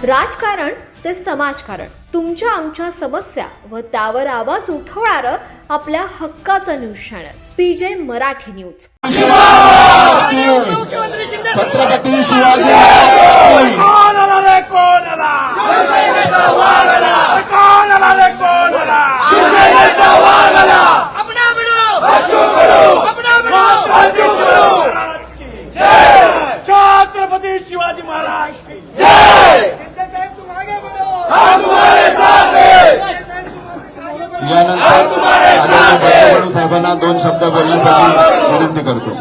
राजकारण ते समाजकारण, तुमच्या आमच्या समस्या व त्यावर आवाज उठवणारं आपल्या हक्काचं news channel PJ Marathi news. Chhatrapati Shivaji Maharaj की कोण आला रे कोण आला शिवसेनेचा वाघ आला कोण आला रे कोण आला शिवसेनेचा वाघ आला अपना बिडो बच्चू कडू अपना बिडो बच्चू कडू जय छत्रपती शिवाजी महाराज की जय शिंदे साहेब तुम आगे बढ़ो हम तुम्हारे साथ हैं। यानंतर आदरणीय बच्चू कडू साहेबांना दोन शब्द बोलण्यासाठी विनंती करतो।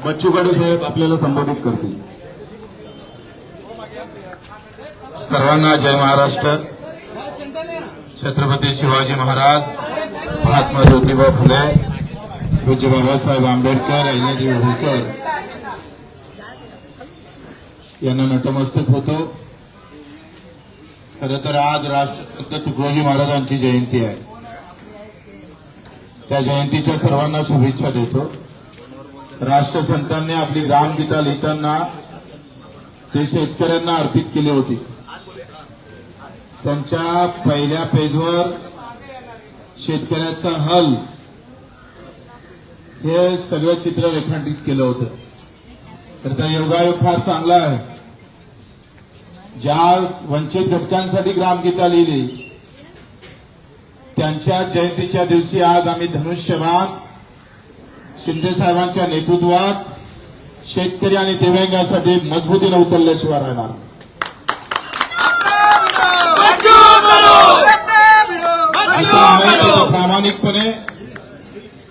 बच्चू कडू साहेब आपल्याला संबोधित करतील। सर्वांना जय महाराष्ट्र। छत्रपती शिवाजी महाराज, महात्मा ज्योतिबा फुले, पूज्य बाबासाहेब आंबेडकर, अहिल्यादेवी होळकर यांना नतमस्तक होतो। खरं तर आज राष्ट्रसंत तुकडोजी महाराजांची जयंती आहे। त्या जयंतीच्या सर्वांना शुभेच्छा देतो। राष्ट्रसंतांनी आपली ग्रामगीता लिहिताना ते शेतकऱ्यांना अर्पित केली होती। त्यांच्या पहिल्या पेजवर शेतकऱ्याचा हल हे सगळं चित्र रेखांकित केलं होतं। तर त्या योगायोग फार चांगला आहे। ज्या वंचित घटकांसाठी ग्रामगीता लिहिली त्यांच्या जयंतीच्या दिवशी आज आम्ही धनुष्यबाण शिंदे साहेबांच्या नेतृत्वात शेतकरी आणि दिव्यांगांसाठी मजबूतीने उचलल्याशिवाय राहणार। प्रामाणिकपणे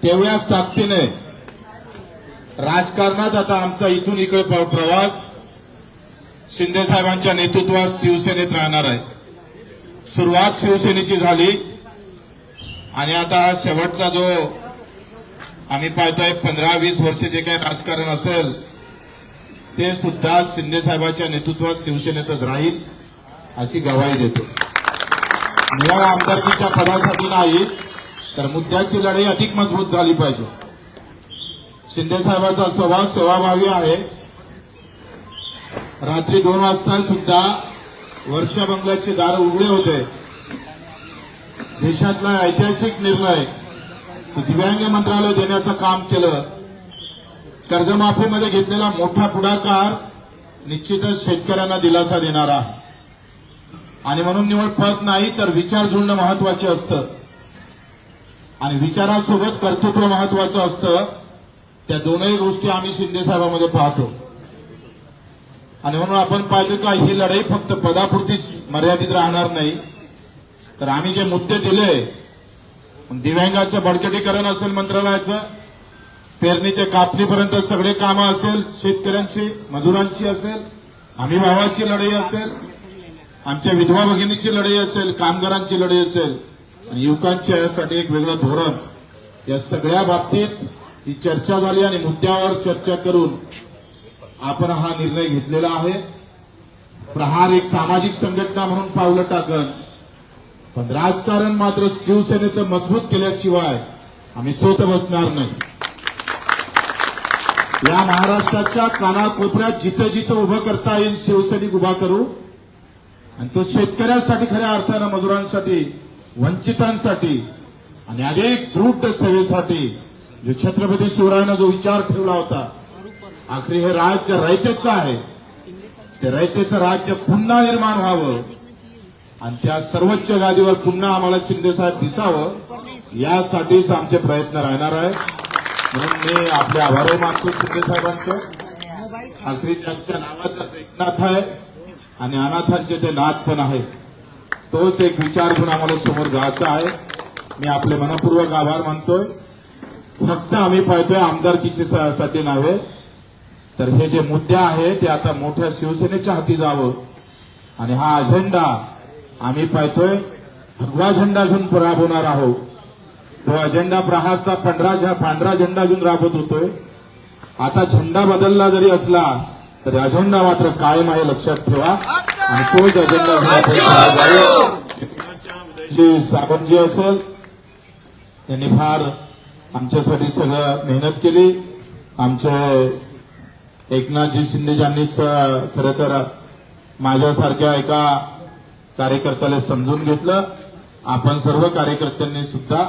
तेवढ्याच ताकदीने राजकारणात आता आमचा इथून इकडे प्रवास शिंदे साहेबांच्या नेतृत्वात शिवसेनेत राहणार आहे। सुरुवात शिवसेनेची झाली आणि आता हा शेवटचा जो आम्ही पाहतोय 15-20 वर्ष जे काही राजकारण असेल ते सुद्धा शिंदे साहेबांच्या नेतृत्वात शिवसेनेतच राहील अशी ग्वाही देतो। निवड आमदारकीच्या पदासाठी नाही तर मुद्द्याची लढाई अधिक मजबूत झाली पाहिजे। शिंदे साहेबांचा स्वभाव सेवाभावी आहे। रात्री 2 वाजता सुद्धा वर्षा बंगल्याचे दार उघडे होते। देशातला ऐतिहासिक निर्णय दिव्यांग मंत्रालय देण्याचं काम केलं। कर्जमाफीमध्ये घेतलेला मोठा पुढाकार निश्चितच शेतकऱ्यांना दिलासा देणारा आहे आणि म्हणून निवड पद नाही तर विचार जुळणं महत्वाचे असतं आणि विचारासोबत कर्तृत्व महत्वाचं असतं। त्या दोनही गोष्टी आम्ही शिंदे साहेबांमध्ये पाहतो आणि म्हणून आपण पाहतो का ही लढाई फक्त पदापुरतीच मर्यादित राहणार नाही तर आम्ही जे मुद्दे दिले दिव्यांगाचं बळकटीकरण असेल, मंत्रालयाचं पेरणी ते कापणीपर्यंत सगळे कामं असेल, शेतकऱ्यांची मजुरांची असेल, हमी भावाची लढाई असेल, आमच्या विधवा भगिनीची लढाई असेल, कामगारांची लढाई असेल आणि युवकांच्या यासाठी एक वेगळं धोरण, या सगळ्या बाबतीत ही चर्चा झाली आणि मुद्द्यावर चर्चा करून आपण हा निर्णय घेतलेला आहे। प्रहार एक सामाजिक संघटना म्हणून पावलं टाकत पण राजकारण मात्र शिवसेनेचं मजबूत केल्याशिवाय आम्ही सोत बसणार नाही। या महाराष्ट्राच्या कानाकोपऱ्यात जिथे जिथे उभं करता येईल शिवसैनिक उभा करू आणि तो शेतकऱ्यांसाठी, खऱ्या अर्थानं मजुरांसाठी, वंचितांसाठी आणि अधिक दृढ सेवेसाठी जो छत्रपती शिवरायानं जो विचार ठेवला होता, आखरी हे राज्य रयतेचं आहे, ते रयतेचं राज्य पुन्हा निर्माण व्हावं आणि त्या सर्वोच्च गादीवर पुन्हा आम्हाला शिंदे साहेब दिसावं यासाठीच आमचे प्रयत्न राहणार आहे। म्हणून मी आपले आभार मानतो शिंदे साहेबांचे। आखरी त्यांच्या नावाचं एकनाथ आहे आणि अनाथांचे ते नाथ पण आहे। तोच एक विचार घेऊन आम्हाला समोर जायचा आहे। मी आपले मनपूर्वक आभार मानतोय। फक्त आम्ही पाहतोय आमदारकीची साठी नव्हे तर हे जे मुद्दे आहे ते आता मोठ्या शिवसेनेच्या हाती जावं आणि हा अजेंडा आम्ही पाहतोय भगवा झेंडा घेऊन राबवणार आहोत। तो अजेंडा प्रहारचा पांढरा झेंडा घेऊन राबवत होतोय। आता झेंडा बदलला जरी असला तरी अजेंडा मात्र कायम आहे, लक्षात ठेवा आणि तोच अजेंडा जी सावंतजी असेल त्यांनी फार आमच्यासाठी सगळं मेहनत केली। आमचे एकनाथजी शिंदे यांनीच खरं तर माझ्यासारख्या एका कार्यकर्त्याला समजून घेतलं. आपण सर्व कार्यकर्त्यांनी सुद्धा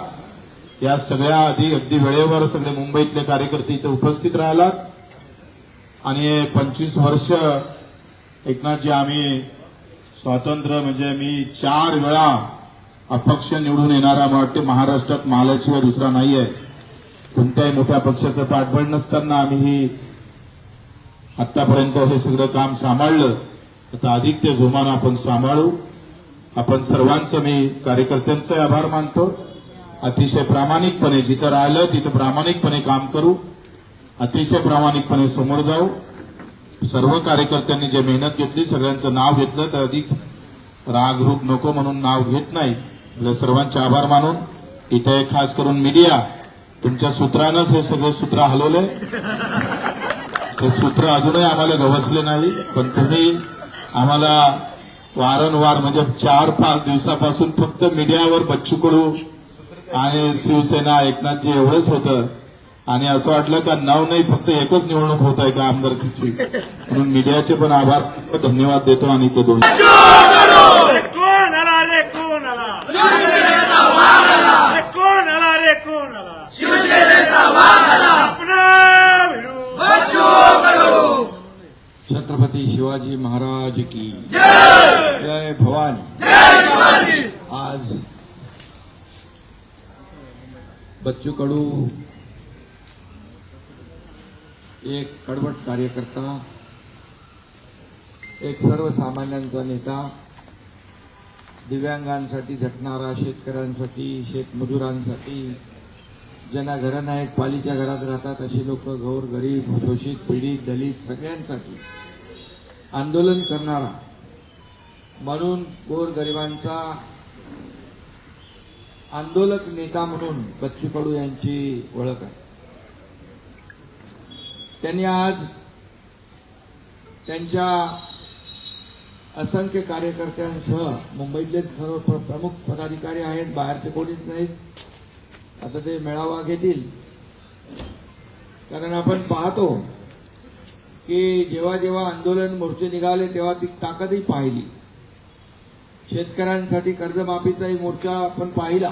या सगळ्या अगदी वेळेवर सगळे मुंबईतले कार्यकर्ते इथे उपस्थित राहिलात आणि 25 वर्ष एकनाथजी आम्ही स्वातंत्र्य म्हणजे मी 4 वेळा अपक्ष निवडून येणारा मला वाटते महाराष्ट्रात मालाशिवाय दुसरा नाहीये. कोणत्याही मोठ्या पक्षाचं पाठबळ नसताना आम्ही आतापर्यंत हे सगळं काम सांभाळलं. आता अधिक ते जोमानं आपण सांभाळू. आपण सर्वांचं मी कार्यकर्त्यांचे आभार मानतो. अतिशय प्रामाणिकपणे जिथं राहिलं तिथं प्रामाणिकपणे काम करू. अतिशय प्रामाणिकपणे समोर जाऊ. सर्व कार्यकर्त्यांनी जे मेहनत घेतली सगळ्यांचं नाव घेतलं तर अधिक रागरूप नको म्हणून नाव घेत नाही. आपल्या सर्वांचे आभार मानून इथे खास करून मीडिया तुमच्या सूत्रानंच हे सगळे सूत्र हलवले. ते सूत्र अजूनही आम्हाला गवसले नाही पण तुम्ही आम्हाला वारंवार म्हणजे 4-5 दिवसापासून फक्त मीडियावर बच्चू कडू आणि शिवसेना एकनाथजी एवढंच होतं आणि असं वाटलं का नाव नाही फक्त एकच निवडणूक होत आहे का आमदारकीची. म्हणून मीडियाचे पण आभार धन्यवाद देतो आणि ते दोन अरे कोण आला रे कोण आला शिवसेनेचा वाघ आला. अरे कोण आला रे कोण आला शिवसेनेचा वाघ आला. अपना भिडू बच्चू कडू. छत्रपती शिवाजी महाराज की जय भवानी. जय शिवाजी. आज बच्चू कडू एक कडवट कार्यकर्ता, एक सर्वसामान्यांचा नेता, दिव्यांगांसाठी झटणारा, शेतकऱ्यांसाठी, शेतमजुरांसाठी, ज्यांना घरं नाहीत पालीच्या घरात राहतात अशी लोक, गौर गरीब, शोषित, पीडित, दलित सगळ्यांसाठी आंदोलन करणारा म्हणून गोरगरिबांचा आंदोलक नेता म्हणून बच्चू कडू यांची ओळख आहे. त्यांनी आज त्यांच्या असंख्य कार्यकर्त्यांसह मुंबईतले सर्व प्रमुख पदाधिकारी आहेत, बाहेरचे कोणीच नाहीत. आता ते मेळावा घेतील. कारण आपण पाहतो की जेव्हा जेव्हा आंदोलन मोर्चे निघाले तेव्हा ती ताकदही पाहिली. शेतकऱ्यांसाठी कर्जमाफीचाही मोर्चा आपण पाहिला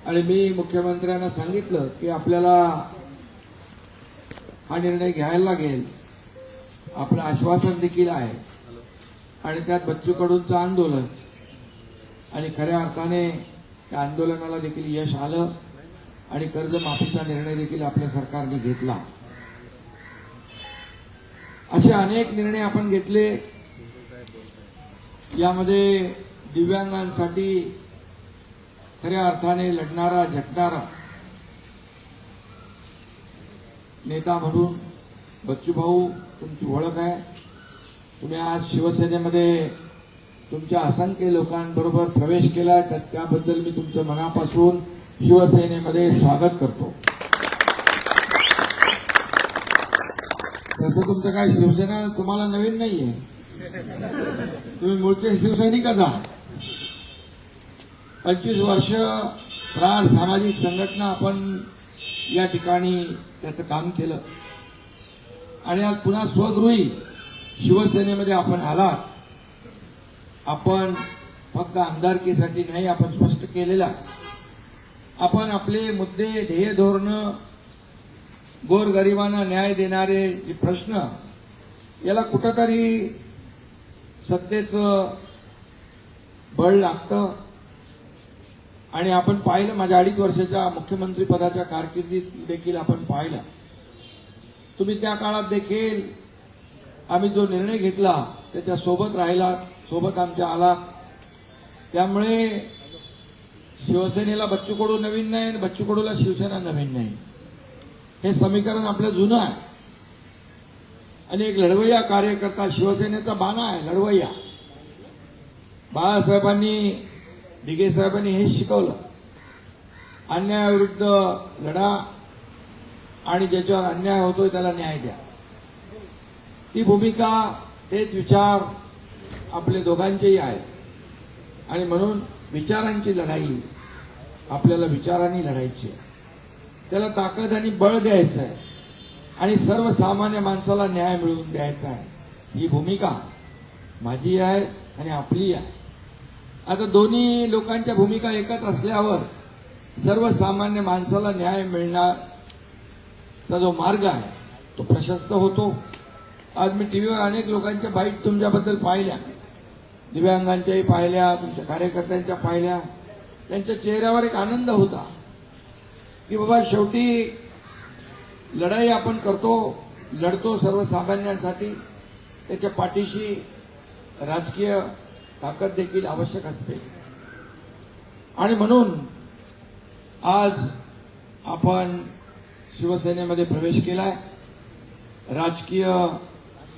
आणि मी मुख्यमंत्र्यांना सांगितलं की आपल्याला हा निर्णय घ्यायला लागेल. आपलं आश्वासन देखील आहे आणि त्यात बच्चू कडूंचं आंदोलन आणि खऱ्या अर्थाने त्या आंदोलनाला देखील यश आलं आणि कर्जमाफीचा निर्णय देखील आपल्या सरकारने घेतला. असे अनेक निर्णय आपण घेतले. यामध्ये दिव्यांगांसाठी खऱ्या अर्थाने लढणारा, झटणारा नेता म्हणून बच्चू भाऊ तुमची ओळख आहे. तुम्ही आज शिवसेनेमध्ये तुमच्या असंख्य लोकांबरोबर प्रवेश केला, तर त्याबद्दल मी तुमचं मनापासून शिवसेनेमध्ये स्वागत करतो. तसं तुमचं काय शिवसेना तुम्हाला नवीन नाहीये, तुम्ही मूळचे शिवसैनिकच आहात. 25 वर्ष प्राण सामाजिक संघटना आपण या ठिकाणी त्याचं काम केलं आणि आज पुन्हा स्वगृही शिवसेनेमध्ये आपण आलात. आपण फक्त आमदारकीसाठी नाही, आपण स्पष्ट केलेलं आहे. आपण आपले मुद्दे, ध्येय, धोरणं, गोरगरिबांना न्याय देणारे जे प्रश्न, याला कुठंतरी सत्तेचं बळ लागतं. आणि आपण पाहिलं माझ्या 2.5 वर्षाच्या मुख्यमंत्री पदाच्या कारकिर्दीत देखील आपण पाहिलं. तुम्ही त्या काळात देखील आम्ही जो निर्णय घेतला त्याच्या सोबत राहिलात, सोबत आमच्या आलात. त्यामुळे शिवसेनेला बच्चू कडू नवीन नाही आणि बच्चू कडूला शिवसेना नवीन नाही, हे समीकरण आपलं जुनं आहे. आणि एक लढवय्या कार्यकर्ता, शिवसेनेचा बाणा आहे लढवय्या. बाळासाहेबांनी, दिघे साहेबांनी हे शिकवलं, अन्यायाविरुद्ध लढा आणि ज्याच्यावर अन्याय होतोय त्याला न्याय द्या. ती भूमिका, तेच विचार आपले दोघांचेही आहेत आणि म्हणून विचारांची लढाई आपल्याला विचारांनी लढायची आहे. त्याला ताकद आणि बळ द्यायचं आहे. आणि सर्वसामान्य माणसाला न्याय मिळवून द्यायचा आहे, ही भूमिका माझी आहे आणि आपली आहे. आता दोन्ही लोकांच्या भूमिका एकच असल्यावर सर्वसामान्य माणसाला न्याय मिळण्याचा जो मार्ग आहे तो प्रशस्त होतो. आज मी टीव्हीवर अनेक लोकांच्या बाईट तुमच्याबद्दल पाहिल्या, दिव्यांगांच्याही पाहिल्या, तुमच्या कार्यकर्त्यांच्या पाहिल्या. त्यांच्या चेहऱ्यावर एक आनंद होता की बाबा शेवटी लढाई आपण लढतो सर्वसामान्यांसाठी. त्याच्या पाठीशी राजकीय ताकद देखील आवश्यक असते. आणि म्हणून आज आपण शिवसेनेमध्ये प्रवेश केलाय. राजकीय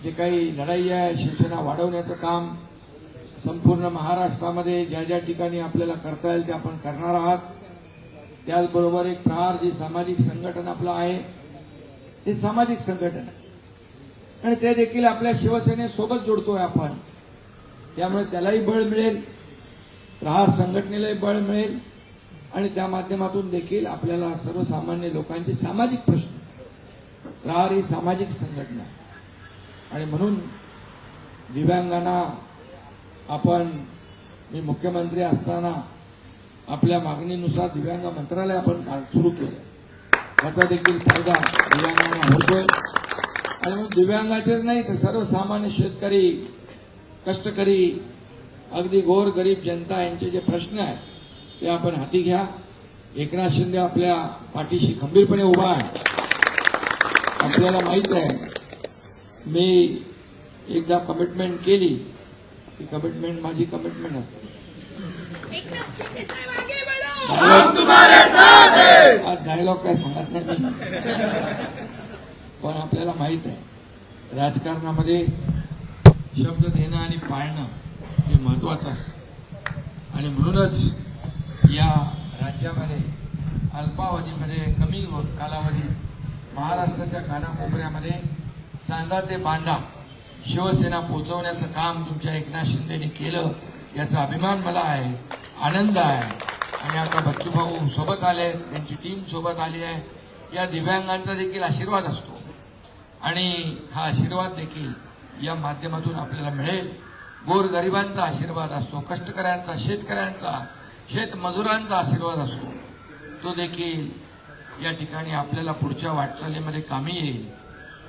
जे काही लढाई आहे, शिवसेना वाढवण्याचं काम संपूर्ण महाराष्ट्रामध्ये ज्या ज्या ठिकाणी आपल्याला करता येईल ते आपण करणार आहात. त्याचबरोबर एक प्रहार जी सामाजिक संघटन आपलं आहे ते सामाजिक संघटन आहे आणि ते देखील आपल्या शिवसेनेसोबत जोडतोय आपण. त्यामुळे त्यालाही बळ मिळेल, प्रहार संघटनेलाही बळ मिळेल आणि त्या माध्यमातून देखील आपल्याला सर्वसामान्य लोकांचे सामाजिक प्रश्न, प्रहार ही सामाजिक संघटना आहे. आणि म्हणून दिव्यांगांना आपण, मी मुख्यमंत्री असताना आपल्या मागणीनुसार दिव्यांग मंत्रालय आपण सुरू केलं. त्याचा देखील फायदा दिव्यांगांना होतोय. आणि मग दिव्यांगाचेच नाही तर सर्वसामान्य शेतकरी, कष्टकरी, अगदी गोर गरीब जनता यांचे जे प्रश्न आहेत ते आपण हाती घ्या. एकनाथ शिंदे आपल्या पाठीशी खंबीरपणे उभा आहे. आपल्याला माहित आहे, मी एकदा कमिटमेंट केली, ती कमिटमेंट माझी कमिटमेंट असते. आज डायलॉग काय सांगत नाही मी, पण आपल्याला माहित आहे राजकारणामध्ये शब्द देणं आणि पाळणं हे महत्वाचं असतं. आणि म्हणूनच या राज्यामध्ये अल्पावधीमध्ये, कमी कालावधीत महाराष्ट्राच्या कानाकोपऱ्यामध्ये चांदा ते बांधा शिवसेना पोहोचवण्याचं काम तुमच्या एकनाथ शिंदेने केलं, याचा अभिमान मला आहे, आनंद आहे. आणि आता बच्चूभाऊ सोबत आले, त्यांची टीम सोबत आली आहे. या दिव्यांगांचा देखील आशीर्वाद असतो आणि हा आशीर्वाद देखील या माध्यमातून आपल्याला मिळेल. गोरगरिबांचा आशीर्वाद असतो, कष्टकऱ्यांचा, शेतकऱ्यांचा, शेतमजुरांचा आशीर्वाद असतो. तो देखील या ठिकाणी आपल्याला पुढच्या वाटचालीमध्ये कामी येईल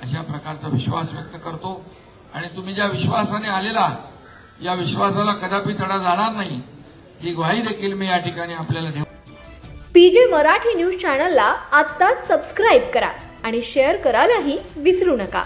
अशा प्रकारचा विश्वास व्यक्त करतो. आणि तुम्ही ज्या विश्वासाने आलेला, या विश्वासाला कदापि तडा जाणार नाही, ही ग्वाही देखील मी या ठिकाणी आपल्याला देऊ. पीजे मराठी न्यूज चॅनलला आत्ताच सबस्क्राईब करा आणि शेअर करायलाही विसरू नका.